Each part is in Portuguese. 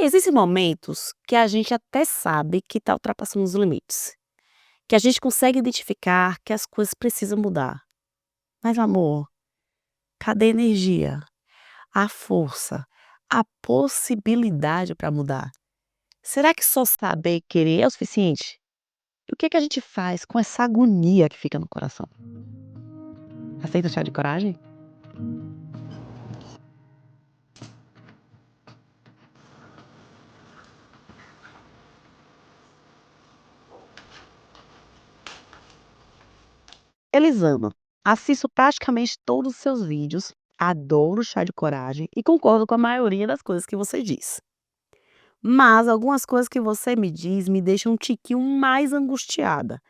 Existem momentos que a gente até sabe que está ultrapassando os limites, que a gente consegue identificar que as coisas precisam mudar. Mas amor, cadê a energia, a força, a possibilidade para mudar? Será que só saber querer é o suficiente? E o que que a gente faz com essa agonia que fica no coração? Aceita o chá de coragem? Elisama, assisto praticamente todos os seus vídeos, adoro chá de coragem e concordo com a maioria das coisas que você diz. Mas algumas coisas que você me diz me deixam um tiquinho mais angustiada.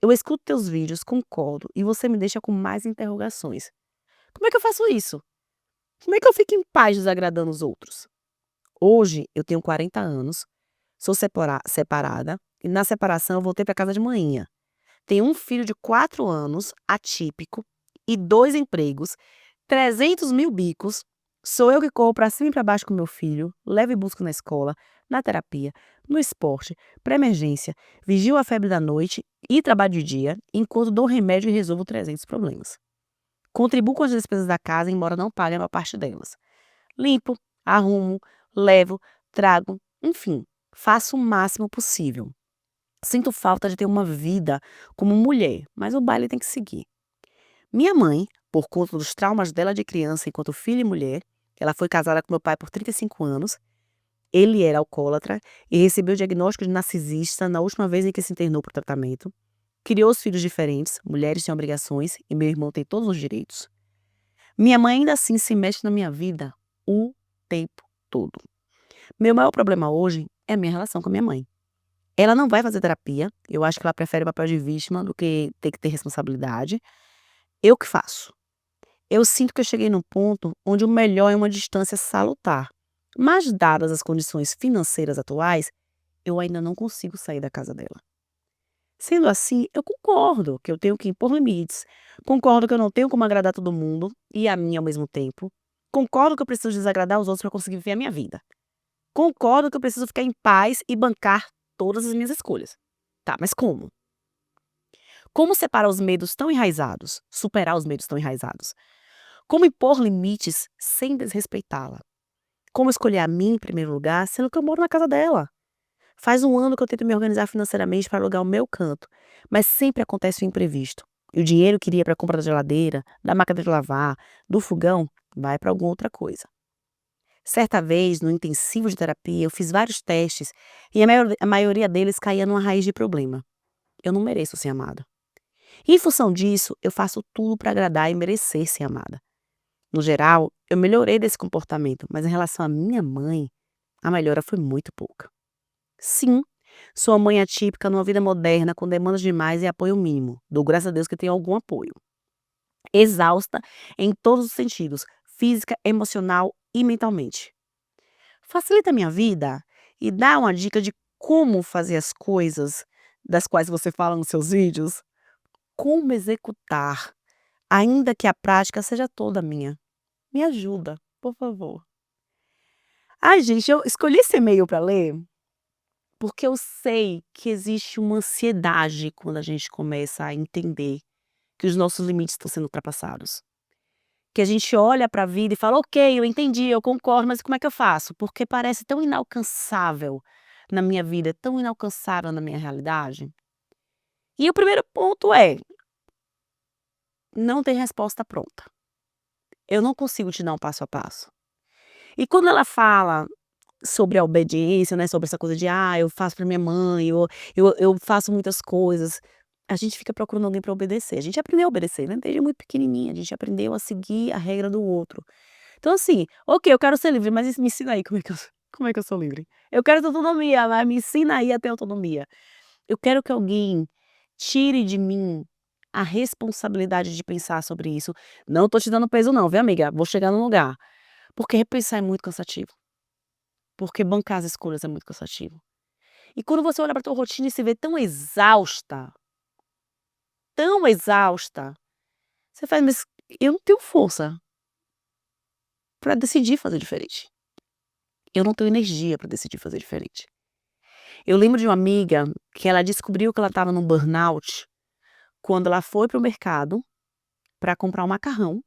Eu escuto teus vídeos, concordo, e você me deixa com mais interrogações. Como é que eu faço isso? Como é que eu fico em paz desagradando os outros? Hoje eu tenho 40 anos, sou separada, e na separação eu voltei para casa de manhã. Tenho um filho de 4 anos, atípico, e 2 empregos, 300 mil bicos. Sou eu que corro para cima e para baixo com meu filho, levo e busco na escola, na terapia, no esporte, para emergência, vigio a febre da noite e trabalho de dia, enquanto dou remédio e resolvo 300 problemas. Contribuo com as despesas da casa, embora não pague a maior parte delas. Limpo, arrumo, levo, trago, enfim, faço o máximo possível. Sinto falta de ter uma vida como mulher, mas o baile tem que seguir. Minha mãe, por conta dos traumas dela de criança enquanto filha e mulher, ela foi casada com meu pai por 35 anos, ele era alcoólatra e recebeu o diagnóstico de narcisista na última vez em que se internou para o tratamento. Criou os filhos diferentes, mulheres têm obrigações e meu irmão tem todos os direitos. Minha mãe ainda assim se mexe na minha vida o tempo todo. Meu maior problema hoje é a minha relação com a minha mãe. Ela não vai fazer terapia, eu acho que ela prefere o papel de vítima do que ter responsabilidade. Eu que faço. Eu sinto que eu cheguei num ponto onde o melhor é uma distância salutar. Mas, dadas as condições financeiras atuais, eu ainda não consigo sair da casa dela. Sendo assim, eu concordo que eu tenho que impor limites. Concordo que eu não tenho como agradar todo mundo e a mim ao mesmo tempo. Concordo que eu preciso desagradar os outros para conseguir viver a minha vida. Concordo que eu preciso ficar em paz e bancar todas as minhas escolhas. Tá, mas como? Como separar os medos tão enraizados? Superar os medos tão enraizados? Como impor limites sem desrespeitá-la? Como escolher a mim em primeiro lugar, sendo que eu moro na casa dela? Faz um ano que eu tento me organizar financeiramente para alugar o meu canto, mas sempre acontece o imprevisto. E o dinheiro que iria para a compra da geladeira, da máquina de lavar, do fogão, vai para alguma outra coisa. Certa vez, no intensivo de terapia, eu fiz vários testes e a maioria deles caía numa raiz de problema. Eu não mereço ser amada. E em função disso, eu faço tudo para agradar e merecer ser amada. No geral, eu melhorei desse comportamento, mas em relação à minha mãe, a melhora foi muito pouca. Sim, sou a mãe atípica numa vida moderna com demandas demais e apoio mínimo. Dou graças a Deus que tenho algum apoio. Exausta em todos os sentidos, física, emocional e mentalmente. Facilita a minha vida e dá uma dica de como fazer as coisas das quais você fala nos seus vídeos, como executar, ainda que a prática seja toda minha. Me ajuda, por favor. Ai, gente, eu escolhi esse e-mail para ler, porque eu sei que existe uma ansiedade quando a gente começa a entender que os nossos limites estão sendo ultrapassados. Que a gente olha para a vida e fala: "Ok, eu entendi, eu concordo, mas como é que eu faço?" Porque parece tão inalcançável na minha vida, tão inalcançável na minha realidade. E o primeiro ponto é: não tem resposta pronta. Eu não consigo te dar um passo a passo. E quando ela fala sobre a obediência, né, sobre essa coisa de: "Ah, eu faço para minha mãe, eu faço muitas coisas", a gente fica procurando alguém para obedecer. A gente aprendeu a obedecer, né, desde muito pequenininha, a gente aprendeu a seguir a regra do outro. Então assim, ok, eu quero ser livre, mas me ensina aí como é que eu sou livre. Eu quero ter autonomia, mas me ensina aí a ter autonomia. Eu quero que alguém tire de mim a responsabilidade de pensar sobre isso. Não tô te dando peso não, viu amiga, vou chegar num lugar. Porque repensar é muito cansativo, porque bancar as escolhas é muito cansativo. E quando você olha pra tua rotina e se vê tão exausta, você faz: "Mas eu não tenho força pra decidir fazer diferente". Eu não tenho energia para decidir fazer diferente. Eu lembro de uma amiga que ela descobriu que ela estava num burnout quando ela foi para o mercado para comprar um macarrão,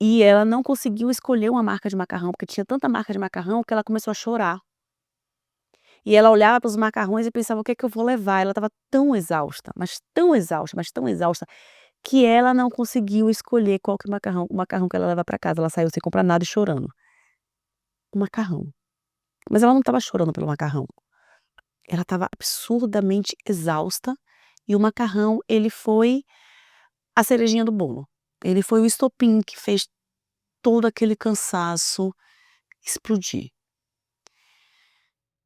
e ela não conseguiu escolher uma marca de macarrão, porque tinha tanta marca de macarrão que ela começou a chorar. E ela olhava para os macarrões e pensava: "O que é que eu vou levar?". Ela estava tão exausta, mas tão exausta, mas tão exausta, que ela não conseguiu escolher qual que o macarrão que ela leva para casa. Ela saiu sem comprar nada e chorando. O macarrão. Mas ela não estava chorando pelo macarrão, ela estava absurdamente exausta, e o macarrão, ele foi a cerejinha do bolo. Ele foi o estopim que fez todo aquele cansaço explodir.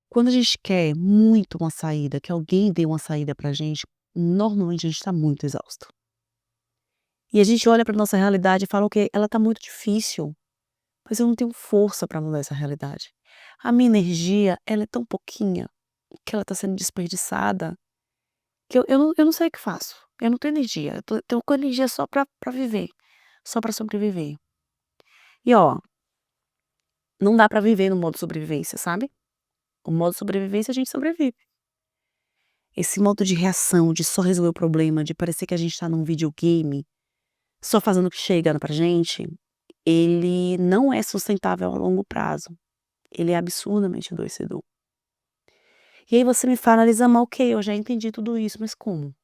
Quando a gente quer muito uma saída, que alguém dê uma saída pra gente, normalmente a gente tá muito exausto. E a gente olha pra nossa realidade e fala: "Ok, ela tá muito difícil, mas eu não tenho força pra mudar essa realidade. A minha energia, ela é tão pouquinha, que ela tá sendo desperdiçada, que eu não sei o que faço. Eu não tenho energia, eu tô com energia só pra viver, só pra sobreviver". E ó, não dá pra viver no modo sobrevivência, sabe? O modo sobrevivência a gente sobrevive. Esse modo de reação, de só resolver o problema, de parecer que a gente tá num videogame, só fazendo o que chega pra gente, ele não é sustentável a longo prazo. Ele é absurdamente adoecedor. E aí você me fala: "Elisama, ok, eu já entendi tudo isso, mas como?".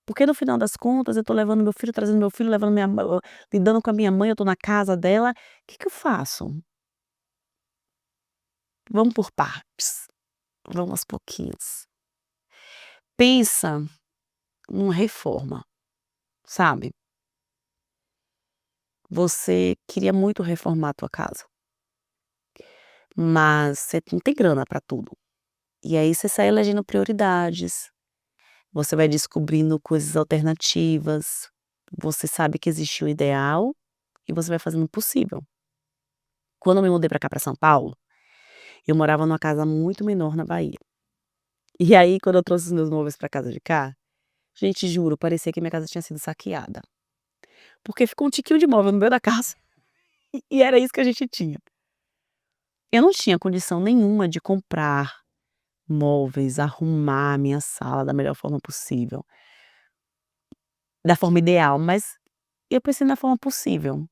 Porque no final das contas eu tô levando meu filho, trazendo meu filho, levando minha ma lidando com a minha mãe, eu tô na casa dela, que eu faço? Vamos por partes, vamos aos pouquinhos. Pensa numa reforma, sabe? Você queria muito reformar a tua casa, mas você não tem grana para tudo. E aí você sai elegendo prioridades, você vai descobrindo coisas alternativas, você sabe que existe o ideal e você vai fazendo o possível. Quando eu me mudei para cá, para São Paulo, eu morava numa casa muito menor na Bahia. E aí quando eu trouxe os meus móveis para casa de cá, gente, juro, parecia que minha casa tinha sido saqueada, porque ficou um tiquinho de móvel no meio da casa, e era isso que a gente tinha. Eu não tinha condição nenhuma de comprar móveis, arrumar a minha sala da melhor forma possível, da forma ideal, mas eu pensei na forma possível.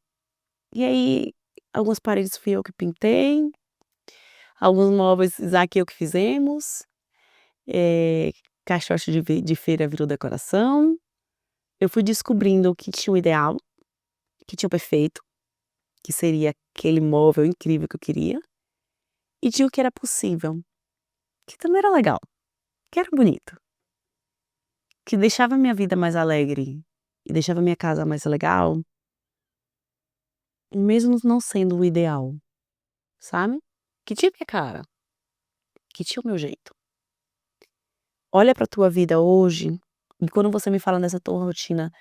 E aí, algumas paredes fui eu que pintei, alguns móveis, Isaac e eu que fizemos, caixote de feira virou decoração. Eu fui descobrindo que tinha o ideal, que tinha o perfeito, que seria aquele móvel incrível que eu queria, e tinha o que era possível, que também era legal, que era bonito. Que deixava a minha vida mais alegre e deixava a minha casa mais legal, mesmo não sendo o ideal, sabe. Que tinha minha cara, que tinha o meu jeito. Olha pra tua vida hoje, e quando você me fala nessa tua rotina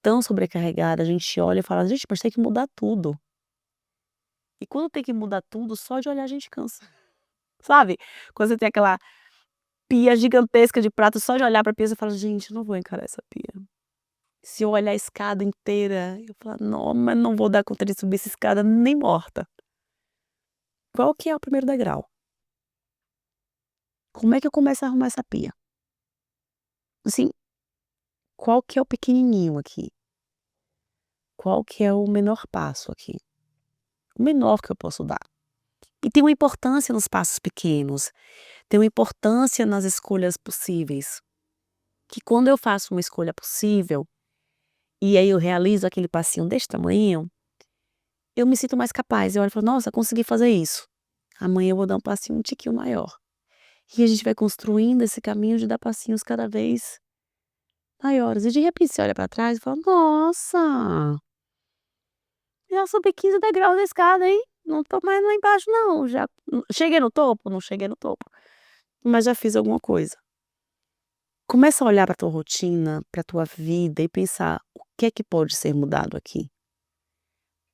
tão sobrecarregada, a gente olha e fala: "Gente, mas tem que mudar tudo". E quando tem que mudar tudo, só de olhar a gente cansa, sabe. Quando você tem aquela pia gigantesca de prato, só de olhar pra pia você fala: "Gente, eu não vou encarar essa pia". Se eu olhar a escada inteira, eu falo: "Não, mas não vou dar conta de subir essa escada nem morta". Qual que é o primeiro degrau? Como é que eu começo a arrumar essa pia? Assim, qual que é o pequenininho aqui? Qual que é o menor passo aqui? O menor que eu posso dar. E tem uma importância nos passos pequenos, tem uma importância nas escolhas possíveis, que quando eu faço uma escolha possível, e aí eu realizo aquele passinho deste tamanho, eu me sinto mais capaz, eu olho e falo: "Nossa, consegui fazer isso, amanhã eu vou dar um passinho um tiquinho maior". E a gente vai construindo esse caminho de dar passinhos cada vez maiores, e de repente você olha pra trás e fala: "Nossa, já subi 15 degraus da escada, hein, não tô mais lá embaixo não, já cheguei no topo? Não cheguei no topo, mas já fiz alguma coisa". Começa a olhar pra tua rotina, pra tua vida e pensar: "O que é que pode ser mudado aqui?".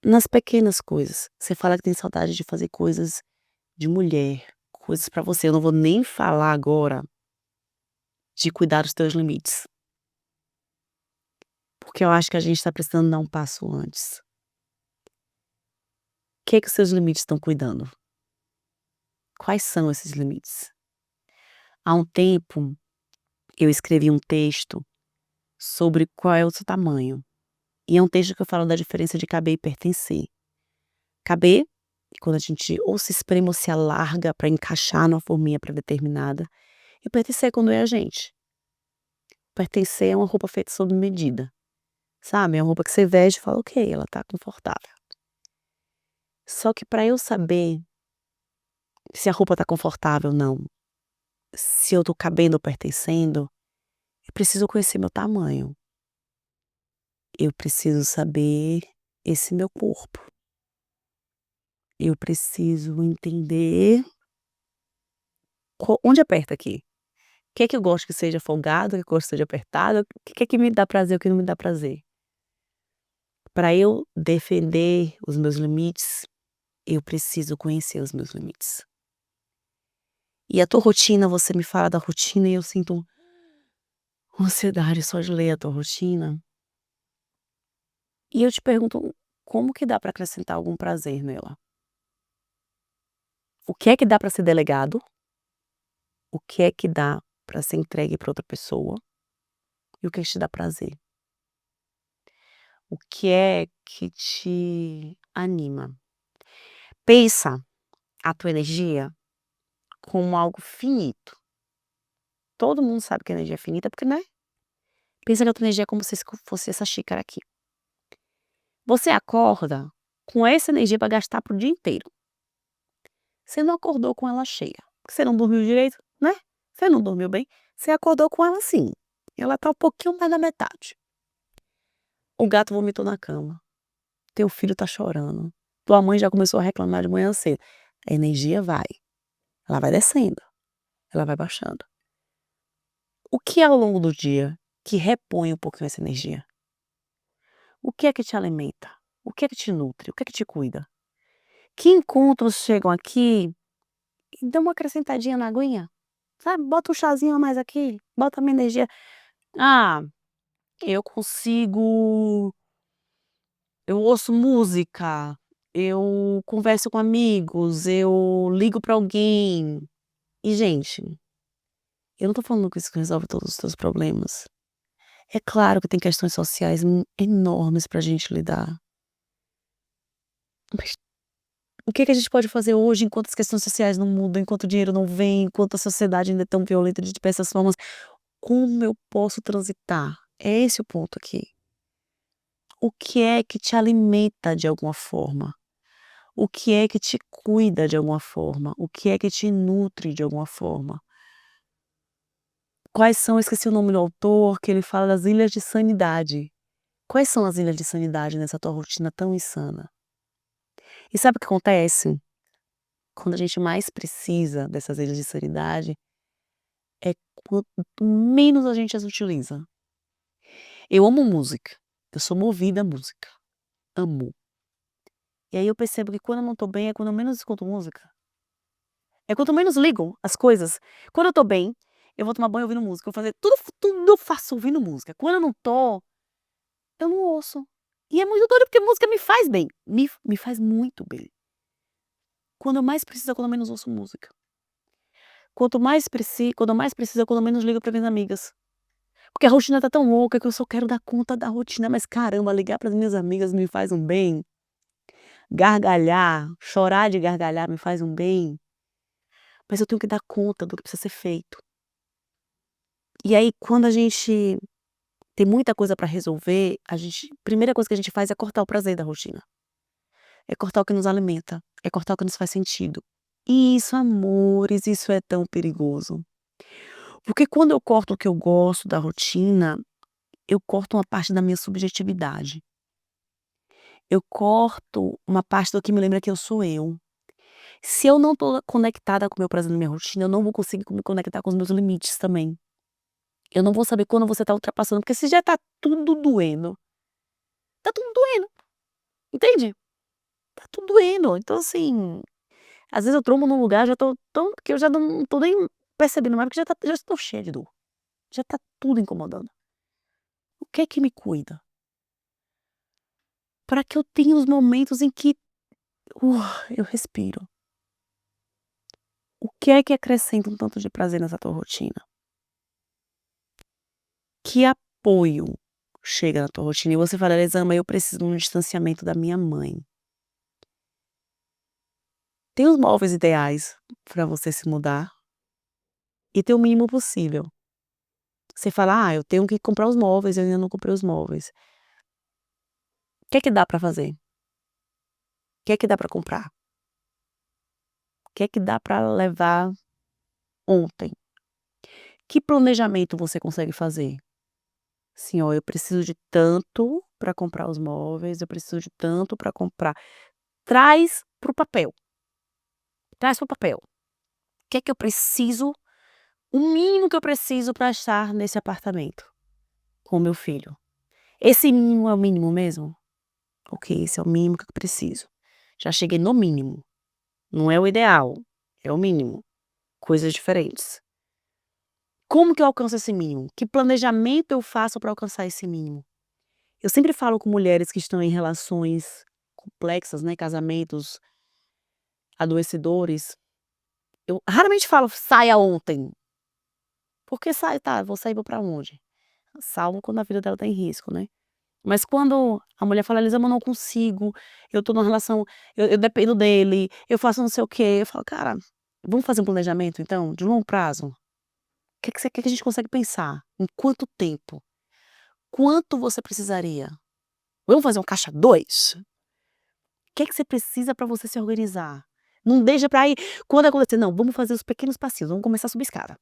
Nas pequenas coisas, você fala que tem saudade de fazer coisas de mulher, coisas pra você, eu não vou nem falar agora de cuidar dos teus limites, porque eu acho que a gente tá precisando dar um passo antes. que os seus limites estão cuidando? Quais são esses limites? Há um tempo, eu escrevi um texto sobre qual é o seu tamanho, e é um texto que eu falo da diferença de caber e pertencer. Caber, quando a gente ou se espreme ou se alarga para encaixar numa forminha pré-determinada, e pertencer é quando é a gente. Pertencer é uma roupa feita sob medida, sabe, é uma roupa que você veste e fala: "Ok, ela tá confortável". Só que para eu saber se a roupa tá confortável ou não, se eu tô cabendo ou pertencendo, eu preciso conhecer meu tamanho. Eu preciso saber esse meu corpo. Eu preciso entender onde aperta aqui. O que é que eu gosto que seja folgado, o que eu gosto que seja apertado, o que é que me dá prazer, o que não me dá prazer. Para eu defender os meus limites, eu preciso conhecer os meus limites. E a tua rotina, você me fala da rotina e eu sinto uma ansiedade só de ler a tua rotina. E eu te pergunto, como que dá para acrescentar algum prazer nela? O que é que dá para ser delegado? O que é que dá para ser entregue para outra pessoa? E o que é que te dá prazer? O que é que te anima? Pensa a tua energia como algo finito. Todo mundo sabe que a energia é finita, porque, né? Pensa que a tua energia é como se fosse essa xícara aqui. Você acorda com essa energia para gastar pro dia inteiro. Você não acordou com ela cheia, porque você não dormiu direito, né? Você não dormiu bem, você acordou com ela assim. Ela tá um pouquinho mais da metade. O gato vomitou na cama. Teu filho tá chorando. Tua mãe já começou a reclamar de manhã cedo. A energia vai. Ela vai descendo. Ela vai baixando. O que é ao longo do dia que repõe um pouquinho essa energia? O que é que te alimenta? O que é que te nutre? O que é que te cuida? Que encontros chegam aqui e dão uma acrescentadinha na aguinha? Sabe? Bota um chazinho a mais aqui. Bota a minha energia. Ah, eu consigo. Eu ouço música. Eu converso com amigos. Eu ligo pra alguém. E, gente, eu não tô falando que isso resolve todos os teus problemas. É claro que tem questões sociais enormes pra gente lidar. Mas o que que a gente pode fazer hoje enquanto as questões sociais não mudam, enquanto o dinheiro não vem, enquanto a sociedade ainda é tão violenta de diversas formas? Como eu posso transitar? É esse o ponto aqui. O que é que te alimenta de alguma forma? O que é que te cuida de alguma forma? O que é que te nutre de alguma forma? Quais são, eu esqueci o nome do autor, que ele fala das ilhas de sanidade. Quais são as ilhas de sanidade nessa tua rotina tão insana? E sabe o que acontece? Quando a gente mais precisa dessas ilhas de sanidade, é quanto menos a gente as utiliza. Eu amo música, eu sou movida à música, amo. E aí eu percebo que quando eu não tô bem, é quando eu menos escuto música. É quando eu menos ligo as coisas. Quando eu tô bem, eu vou tomar banho ouvindo música, eu vou fazer tudo eu faço ouvindo música. Quando eu não tô, eu não ouço. E é muito doido, porque música me faz bem, me faz muito bem. Quando eu mais preciso é quando eu menos ouço música. Quando eu mais preciso é quando eu menos ligo para minhas amigas. Porque a rotina tá tão louca que eu só quero dar conta da rotina, mas caramba, ligar para as minhas amigas me faz um bem. Gargalhar, chorar de gargalhar me faz um bem. Mas eu tenho que dar conta do que precisa ser feito. E aí quando a gente tem muita coisa para resolver, primeira coisa que a gente faz é cortar o prazer da rotina. É cortar o que nos alimenta, é cortar o que nos faz sentido. E isso, amores, isso é tão perigoso. Porque quando eu corto o que eu gosto da rotina, eu corto uma parte da minha subjetividade. Eu corto uma parte do que me lembra que eu sou eu. Se eu não tô conectada com o meu prazer na minha rotina, eu não vou conseguir me conectar com os meus limites também. Eu não vou saber quando você tá ultrapassando, porque se já tá tudo doendo, entende? Tá tudo doendo. Então, assim, às vezes eu trombo num lugar, já tô tão que eu já não tô nem percebendo mais, porque já estou cheia de dor. Já tá tudo incomodando. O que é que me cuida? Para que eu tenha os momentos em que Eu respiro. O que é que acrescenta um tanto de prazer nessa tua rotina? Que apoio chega na tua rotina? E você fala: "Elisama, eu preciso de um distanciamento da minha mãe". Tem os móveis ideais para você se mudar e ter o mínimo possível. Você fala: "Ah, eu tenho que comprar os móveis, eu ainda não comprei os móveis". O que é que dá para fazer? O que é que dá para comprar? O que é que dá para levar ontem? Que planejamento você consegue fazer? Assim: "Ó, eu preciso de tanto para comprar os móveis, eu preciso de tanto para comprar". Traz para o papel, traz para o papel. O que é que eu preciso, o mínimo que eu preciso para estar nesse apartamento com o meu filho. Esse mínimo é o mínimo mesmo? Ok, esse é o mínimo que eu preciso. Já cheguei no mínimo, não é o ideal, é o mínimo. Coisas diferentes. Como que eu alcanço esse mínimo? Que planejamento eu faço para alcançar esse mínimo? Eu sempre falo com mulheres que estão em relações complexas, né, casamentos adoecedores, eu raramente falo: "Saia ontem", porque sai, tá, vou sair, vou pra onde? Salvo quando a vida dela tá em risco, né. Mas quando a mulher fala: "Elisama, eu não consigo, eu tô numa relação, eu dependo dele, eu faço não sei o quê", eu falo: "Cara, vamos fazer um planejamento então, de longo prazo? O que que você quer que a gente consegue pensar? Em quanto tempo? Quanto você precisaria? Vamos fazer um caixa 2? O que é que você precisa para você se organizar? Não deixa pra ir quando acontecer, não, vamos fazer os pequenos passinhos, vamos começar a subir escada.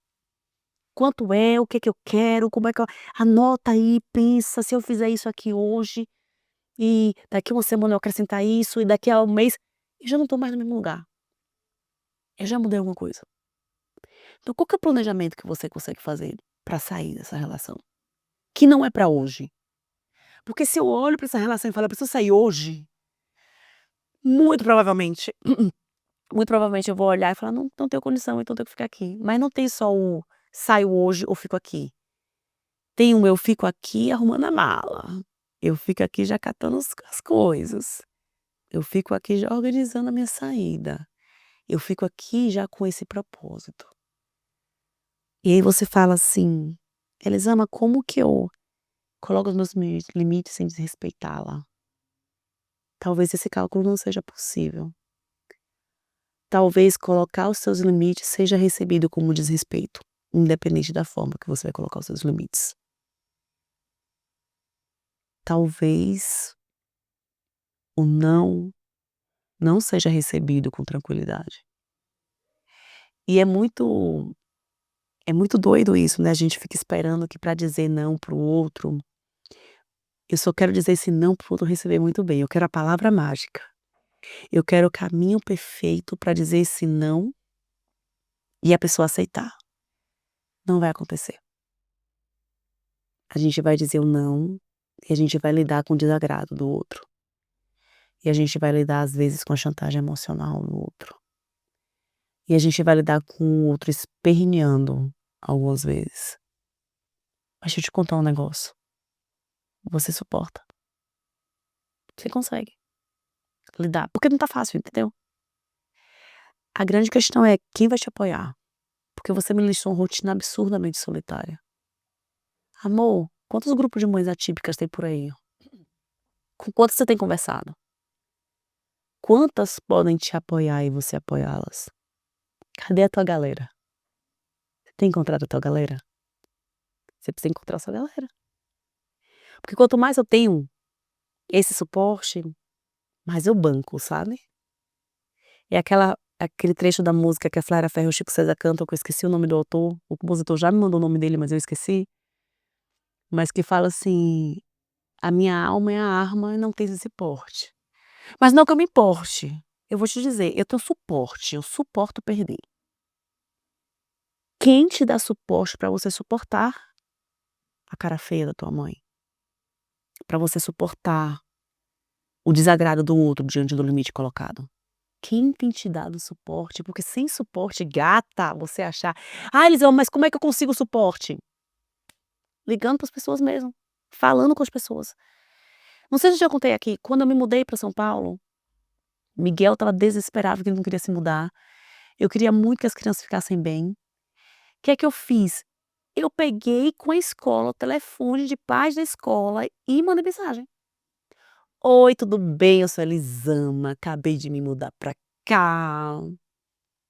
Quanto é, o que é que eu quero, como é que eu anota aí, pensa, se eu fizer isso aqui hoje, e daqui uma semana eu acrescentar isso, e daqui a um mês, eu já não tô mais no mesmo lugar, eu já mudei alguma coisa. Então qual que é o planejamento que você consegue fazer pra sair dessa relação? Que não é pra hoje. Porque se eu olho pra essa relação e falo: "Eu preciso sair hoje", muito provavelmente muito provavelmente eu vou olhar e falar: "Não tenho condição, então tenho que ficar aqui". Mas não tem só o saio hoje ou fico aqui. Tem um eu fico aqui arrumando a mala, eu fico aqui já catando as coisas, eu fico aqui já organizando a minha saída, eu fico aqui já com esse propósito. E aí você fala assim: "Elisama, como que eu coloco os meus limites sem desrespeitá-la?". Talvez esse cálculo não seja possível. Talvez colocar os seus limites seja recebido como desrespeito, independente da forma que você vai colocar os seus limites. Talvez o não, não seja recebido com tranquilidade. E é muito doido isso, né, a gente fica esperando que para dizer não para o outro, eu só quero dizer esse não para o outro receber muito bem, eu quero a palavra mágica. Eu quero o caminho perfeito para dizer esse não e a pessoa aceitar. Não vai acontecer. A gente vai dizer o não, e a gente vai lidar com o desagrado do outro. E a gente vai lidar, às vezes, com a chantagem emocional do outro. E a gente vai lidar com o outro esperneando algumas vezes. Mas deixa eu te contar um negócio, você suporta, você consegue lidar, porque não tá fácil, entendeu? A grande questão é quem vai te apoiar, porque você me listou uma rotina absurdamente solitária. Amor, quantos grupos de mães atípicas tem por aí? Com quantas você tem conversado? Quantas podem te apoiar e você apoiá-las? Cadê a tua galera? Você tem encontrado a tua galera? Você precisa encontrar a sua galera. Porque quanto mais eu tenho esse suporte, mais eu banco, sabe? É aquele trecho da música que a Flávia Ferro e o Chico César cantam, que eu esqueci o nome do autor, o compositor já me mandou o nome dele, mas eu esqueci, mas que fala assim: "A minha alma é a arma e não tens esse porte". Mas não que eu me importe, eu vou te dizer, eu tenho suporte, eu suporto perder. Quem te dá suporte para você suportar a cara feia da tua mãe? Para você suportar o desagrado do outro diante do limite colocado? Quem tem te dado suporte? Porque sem suporte, gata, você achar: "Ah, Elisama, mas como é que eu consigo suporte?". Ligando para as pessoas mesmo, falando com as pessoas. Não sei se eu já contei aqui, quando eu me mudei para São Paulo, Miguel estava desesperado que ele não queria se mudar. Eu queria muito que as crianças ficassem bem. O que é que eu fiz? Eu peguei com a escola o telefone de pais da escola e mandei mensagem. "Oi, tudo bem? Eu sou a Elisama, acabei de me mudar pra cá.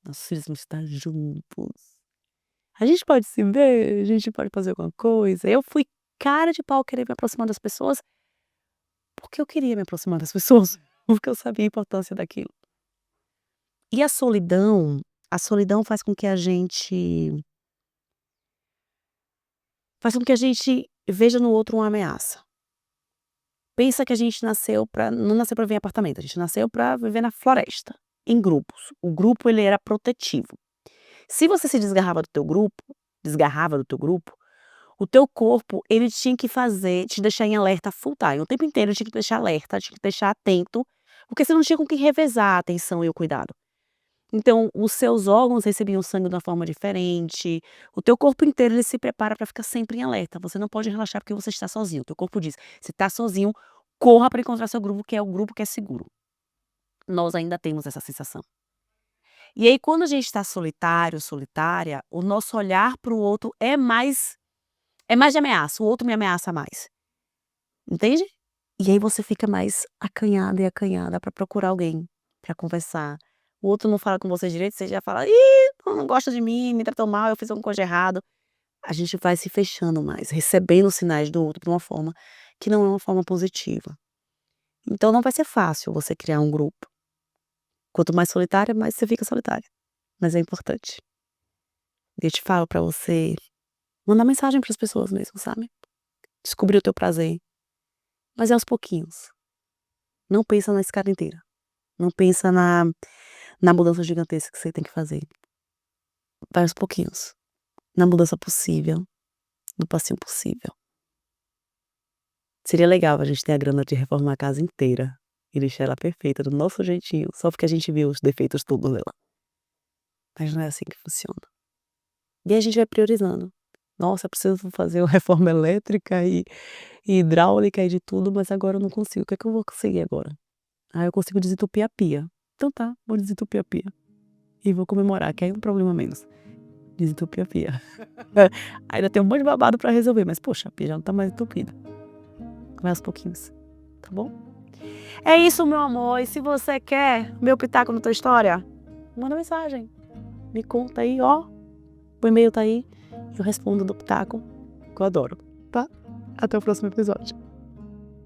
Nossos filhos vão estar juntos. A gente pode se ver? A gente pode fazer alguma coisa?" Eu fui cara de pau querer me aproximar das pessoas, porque eu queria me aproximar das pessoas, porque eu sabia a importância daquilo. E a solidão faz com que a gente veja no outro uma ameaça. Pensa que a gente não nasceu pra viver em apartamento, a gente nasceu pra viver na floresta, em grupos. O grupo ele era protetivo. Se você se desgarrava do teu grupo, o teu corpo ele tinha que te deixar em alerta full time, o tempo inteiro tinha que te deixar alerta, tinha que te deixar atento, porque você não tinha com quem revezar a atenção e o cuidado. Então, os seus órgãos recebiam sangue de uma forma diferente, o teu corpo inteiro ele se prepara para ficar sempre em alerta, você não pode relaxar porque você está sozinho, o teu corpo diz: "Você está sozinho, corra para encontrar seu grupo, que é o grupo que é seguro". Nós ainda temos essa sensação. E aí quando a gente está solitário, solitária, o nosso olhar para o outro é mais de ameaça, o outro me ameaça mais, entende? E aí você fica mais acanhada e acanhada para procurar alguém, para conversar. O outro não fala com você direito, você já fala: "Ih, não gosta de mim, me tratou mal, eu fiz alguma coisa de errado". A gente vai se fechando mais, recebendo sinais do outro de uma forma que não é uma forma positiva. Então não vai ser fácil você criar um grupo. Quanto mais solitária, mais você fica solitária, mas é importante. E eu te falo pra você mandar mensagem para as pessoas mesmo, sabe? Descobrir o teu prazer, mas é aos pouquinhos. Não pensa na escada inteira. Não pensa na mudança gigantesca que você tem que fazer. Vai aos pouquinhos. Na mudança possível, no passinho possível. Seria legal a gente ter a grana de reformar a casa inteira e deixar ela perfeita do nosso jeitinho, só porque a gente viu os defeitos todos dela. Mas não é assim que funciona. E aí a gente vai priorizando. Nossa, eu preciso fazer uma reforma elétrica e hidráulica e de tudo, mas agora eu não consigo. O que é que eu vou conseguir agora? Ah, eu consigo desentupir a pia. Então tá, vou desentupir a pia. E vou comemorar, que aí é um problema a menos. Desentupir a pia. Ainda tem um monte de babado pra resolver, mas poxa, a pia já não tá mais entupida. Vai aos pouquinhos, tá bom? É isso, meu amor. E se você quer meu pitaco na tua história, manda mensagem. Me conta aí, ó. O e-mail tá aí. Eu respondo do pitaco, que eu adoro, tá? Até o próximo episódio.